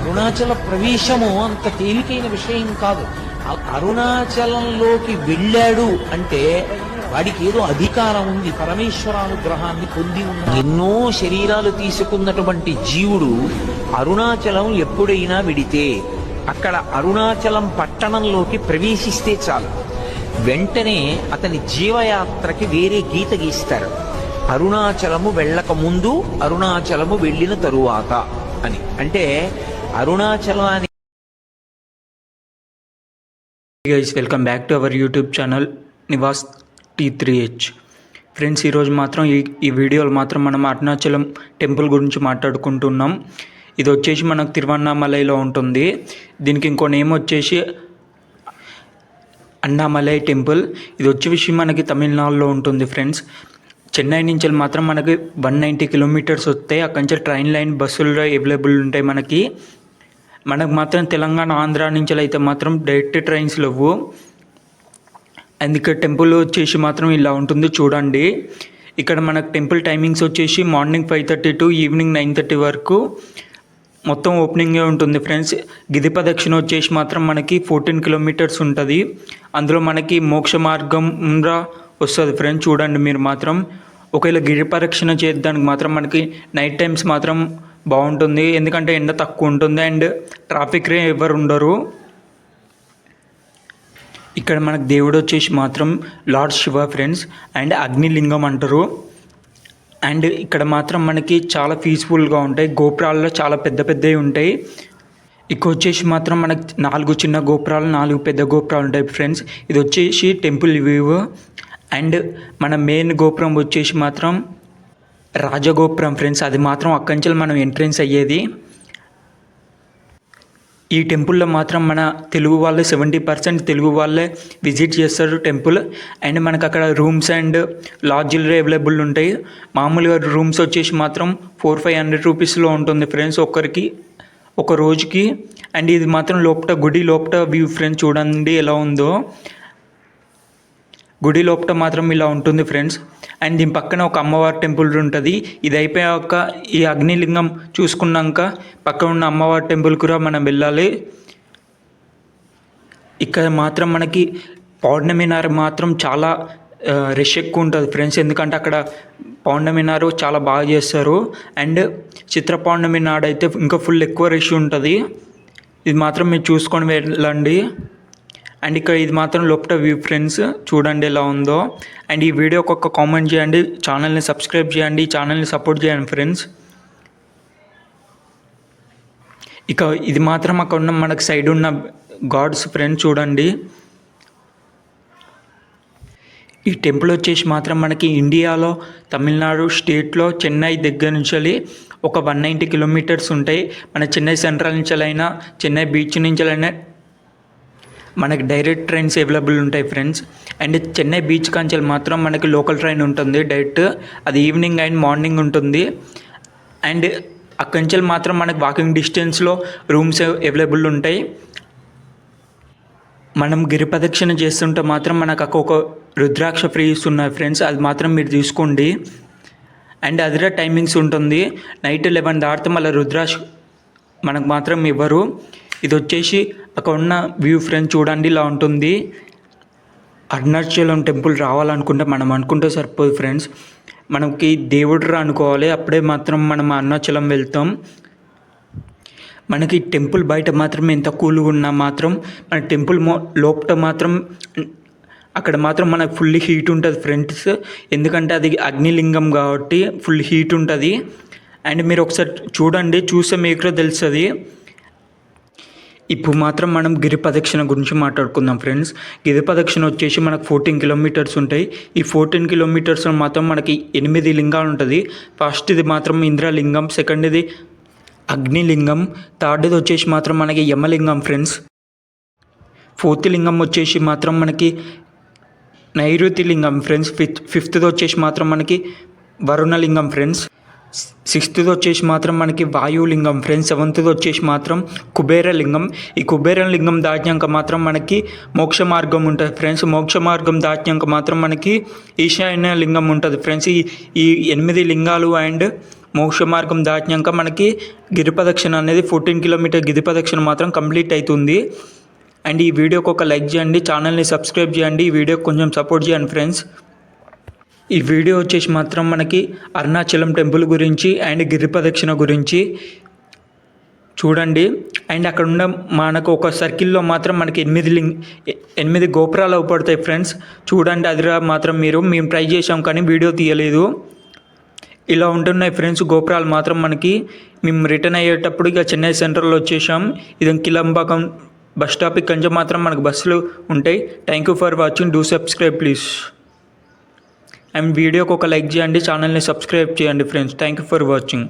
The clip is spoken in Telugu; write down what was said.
అరుణాచల ప్రవేశము అంత తేలికైన విషయం కాదు. అరుణాచలంలోకి వెళ్ళాడు అంటే వాడికి ఏదో అధికారం ఉంది, పరమేశ్వరానుగ్రహాన్ని పొంది ఉన్న. ఎన్నో శరీరాలు తీసుకున్నటువంటి జీవుడు అరుణాచలం ఎప్పుడైనా విడితే అక్కడ అరుణాచలం పట్టణంలోకి ప్రవేశిస్తే చాలు, వెంటనే అతని జీవయాత్రకి వేరే గీత గీస్తారు. అరుణాచలము వెళ్ళక ముందు, అరుణాచలము వెళ్ళిన తరువాత అని. అంటే అరుణాచలాన్ని. Guys, welcome back to our YouTube channel Nivas T3H. Friends, ఈరోజు మాత్రం ఈ వీడియోలో మాత్రం మనం అరుణాచలం టెంపుల్ గురించి మాట్లాడుకుంటున్నాం. ఇది వచ్చేసి మనకు తిరువన్నామలైలో ఉంటుంది. దీనికి ఇంకో నేమ్ వచ్చేసి అన్నామలై టెంపుల్. ఇది వచ్చేసి మనకి తమిళనాడులో ఉంటుంది ఫ్రెండ్స్. చెన్నై నుంచి మాత్రం మనకి 190 కిలోమీటర్స్ వస్తాయి. అక్కడి నుంచి ట్రైన్ లైన్, బస్సులు అవైలబుల్ ఉంటాయి. మనకు మాత్రం తెలంగాణ, ఆంధ్ర నుంచి అయితే మాత్రం డైరెక్ట్ ట్రైన్స్ లేవు. అందుకే టెంపుల్ వచ్చేసి మాత్రం ఇలా ఉంటుంది చూడండి. ఇక్కడ మనకు టెంపుల్ టైమింగ్స్ వచ్చేసి మార్నింగ్ 5:30 టు ఈవినింగ్ 9:30 వరకు మొత్తం ఓపెనింగే ఉంటుంది ఫ్రెండ్స్. గిరి ప్రదక్షిణ వచ్చేసి మాత్రం మనకి 14 కిలోమీటర్స్ ఉంటుంది. అందులో మనకి మోక్ష మార్గం వస్తుంది ఫ్రెండ్స్. చూడండి మీరు మాత్రం. ఒకవేళ గిరి ప్రదక్షిణ చేద్దానికి మాత్రం మనకి నైట్ టైమ్స్ మాత్రం బాగుంటుంది, ఎందుకంటే ఎండ తక్కువ ఉంటుంది అండ్ ట్రాఫిక్ ఎవరు ఉండరు. ఇక్కడ మనకు దేవుడు వచ్చేసి మాత్రం లార్డ్ శివ ఫ్రెండ్స్ అండ్ అగ్నిలింగం అంటారు. అండ్ ఇక్కడ మాత్రం మనకి చాలా పీస్ఫుల్గా ఉంటాయి. గోపురాల్లో చాలా పెద్ద పెద్దవి ఉంటాయి. ఇక్కడ వచ్చేసి మాత్రం మనకి 4 చిన్న గోపురాలు, 4 పెద్ద గోపురాలు ఉంటాయి ఫ్రెండ్స్. ఇది వచ్చేసి టెంపుల్ వ్యూ. అండ్ మన మెయిన్ గోపురం వచ్చేసి మాత్రం రాజగోపురం ఫ్రెండ్స్. అది మాత్రం అక్కడి నుంచి మనం ఎంట్రెన్స్ అయ్యేది. ఈ టెంపుల్లో మాత్రం మన తెలుగు వాళ్ళు 70% తెలుగు వాళ్ళే విజిట్ చేస్తారు టెంపుల్. అండ్ మనకు అక్కడ రూమ్స్ అండ్ లాడ్జ్లు అవైలబుల్ ఉంటాయి. మామూలుగా రూమ్స్ వచ్చేసి మాత్రం 400-500 రూపీస్లో ఉంటుంది ఫ్రెండ్స్ ఒక్కరికి, ఒక రోజుకి. అండ్ ఇది మాత్రం గుడి లోపల వ్యూ ఫ్రెండ్స్. చూడండి ఎలా ఉందో. గుడి లోపల మాత్రం ఇలా ఉంటుంది ఫ్రెండ్స్. అండ్ దీని పక్కన ఒక అమ్మవారి టెంపుల్ ఉంటుంది. ఇది అయిపోయాక ఈ అగ్నిలింగం చూసుకున్నాక పక్కన ఉన్న అమ్మవారి టెంపుల్ కూడా మనం వెళ్ళాలి. ఇక్కడ మాత్రం మనకి పౌర్ణమి నాడు మాత్రం చాలా రష్ ఎక్కువ ఉంటుంది ఫ్రెండ్స్, ఎందుకంటే అక్కడ పౌర్ణమి నాడు చాలా బాగా చేస్తారు. అండ్ చిత్ర పౌర్ణమి నాడు అయితే ఇంకా ఫుల్ ఎక్కువ రష్ ఉంటుంది. ఇది మాత్రం మీరు చూసుకొని వెళ్ళండి. అండ్ ఇక్కడ ఇది మాత్రం లోపల వ్యూ ఫ్రెండ్స్. చూడండి ఎలా ఉందో. అండ్ ఈ వీడియోకి ఒక కామెంట్ చేయండి, ఛానల్ని సబ్స్క్రైబ్ చేయండి, ఛానల్ని సపోర్ట్ చేయండి ఫ్రెండ్స్. ఇక ఇది మాత్రం అక్కడ ఉన్న మనకు సైడ్ ఉన్న గాడ్స్ ఫ్రెండ్స్. చూడండి, ఈ టెంపుల్ వచ్చేసి మాత్రం మనకి ఇండియాలో తమిళనాడు స్టేట్లో చెన్నై దగ్గర నుంచి ఒక 190 కిలోమీటర్స్ ఉంటాయి. మన చెన్నై సెంట్రల్ నుంచి అయినా, చెన్నై బీచ్ నుంచి అయినా మనకి డైరెక్ట్ ట్రైన్స్ అవైలబుల్ ఉంటాయి ఫ్రెండ్స్. అండ్ చెన్నై బీచ్ కాంచెల్ మాత్రం మనకి లోకల్ ట్రైన్ ఉంటుంది డైరెక్ట్. అది ఈవినింగ్ అండ్ మార్నింగ్ ఉంటుంది. అండ్ అక్కడి నుంచి మాత్రం మనకి వాకింగ్ డిస్టెన్స్లో రూమ్స్ అవైలబుల్ ఉంటాయి. మనం గిరి ప్రదక్షిణ చేస్తుంటే మాత్రం మనకు ఒక రుద్రాక్ష ఫ్రీస్ ఉన్నాయి ఫ్రెండ్స్. అది మాత్రం మీరు తీసుకోండి. అండ్ అదిరా టైమింగ్స్ ఉంటుంది. నైట్ 11 దాటితే మళ్ళీ రుద్రాక్ష మనకు మాత్రం ఇవ్వరు. ఇది వచ్చేసి అక్కడ ఉన్న వ్యూ ఫ్రెండ్స్. చూడండి ఇలా ఉంటుంది. అరుణాచలం టెంపుల్ రావాలనుకుంటే మనం అనుకుంటే సరిపోదు ఫ్రెండ్స్, మనకి దేవుడు అనుకోవాలి, అప్పుడే మాత్రం మనం అరుణాచలం వెళ్తాం. మనకి టెంపుల్ బయట మాత్రం ఎంత కూల్గా ఉన్నా మాత్రం మన టెంపుల్ లోపల మాత్రం అక్కడ మాత్రం మనకు ఫుల్ హీట్ ఉంటుంది ఫ్రెండ్స్, ఎందుకంటే అది అగ్నిలింగం కాబట్టి ఫుల్ హీట్ ఉంటుంది. అండ్ మీరు ఒకసారి చూడండి, చూస్తే మీకు తెలుస్తుంది. ఇప్పుడు మాత్రం మనం గిరి ప్రదక్షిణ గురించి మాట్లాడుకుందాం ఫ్రెండ్స్. గిరి ప్రదక్షిణ వచ్చేసి మనకు 14 కిలోమీటర్స్ ఉంటాయి. ఈ 14 కిలోమీటర్స్లో మాత్రం మనకి 8 లింగాలు ఉంటుంది. ఫస్ట్ ఇది మాత్రం ఇంద్రలింగం, సెకండ్ ఇది అగ్నిలింగం, థర్డ్ది వచ్చేసి మాత్రం మనకి యమలింగం ఫ్రెండ్స్. ఫోర్త్ లింగం వచ్చేసి మాత్రం మనకి నైరుతి లింగం ఫ్రెండ్స్. ఫిఫ్త్ది వచ్చేసి మాత్రం మనకి వరుణలింగం ఫ్రెండ్స్. 6th వచ్చేసి మాత్రం మనకి వాయులింగం ఫ్రెండ్స్. 7th వచ్చేసి మాత్రం కుబేరలింగం. ఈ కుబేరలింగం దాటినాక మాత్రం మనకి మోక్ష మార్గం ఉంటుంది ఫ్రెండ్స్. మోక్ష మార్గం దాటినాక మాత్రం మనకి ఈశాన్య లింగం ఉంటుంది ఫ్రెండ్స్. ఈ 8 లింగాలు అండ్ మోక్ష మార్గం దాటినాక మనకి గిరి ప్రదక్షిణ అనేది 14 కిలోమీటర్ గిరి ప్రదక్షిణ మాత్రం కంప్లీట్ అవుతుంది. అండ్ ఈ వీడియోకి ఒక లైక్ చేయండి, ఛానల్ని సబ్స్క్రైబ్ చేయండి, ఈ వీడియోకి కొంచెం సపోర్ట్ చేయండి ఫ్రెండ్స్. ఈ వీడియో వచ్చేసి మాత్రం మనకి అరుణాచలం టెంపుల్ గురించి అండ్ గిరి ప్రదక్షిణ గురించి చూడండి. అండ్ అక్కడ ఉన్న మనకు ఒక సర్కిల్లో మాత్రం మనకి 8 గోపురాలు అవుపడతాయి ఫ్రెండ్స్. చూడండి, అది మాత్రం మేము ట్రై చేసాం కానీ వీడియో తీయలేదు. ఇలా ఉంటున్నాయి ఫ్రెండ్స్ గోపురాలు మాత్రం మనకి. మేము రిటర్న్ అయ్యేటప్పుడు ఇక చెన్నై సెంట్రల్లో వచ్చేసాం. ఇది కిలంబాకం బస్ స్టాప్. ఇక్కడి నుంచి మాత్రం మనకు బస్సులు ఉంటాయి. Thank you for watching. Do subscribe please. And వీడియోకి ఒక లైక్ చేయండి, ఛానల్ని సబ్స్క్రైబ్ చేయండి friends. Thank you for watching.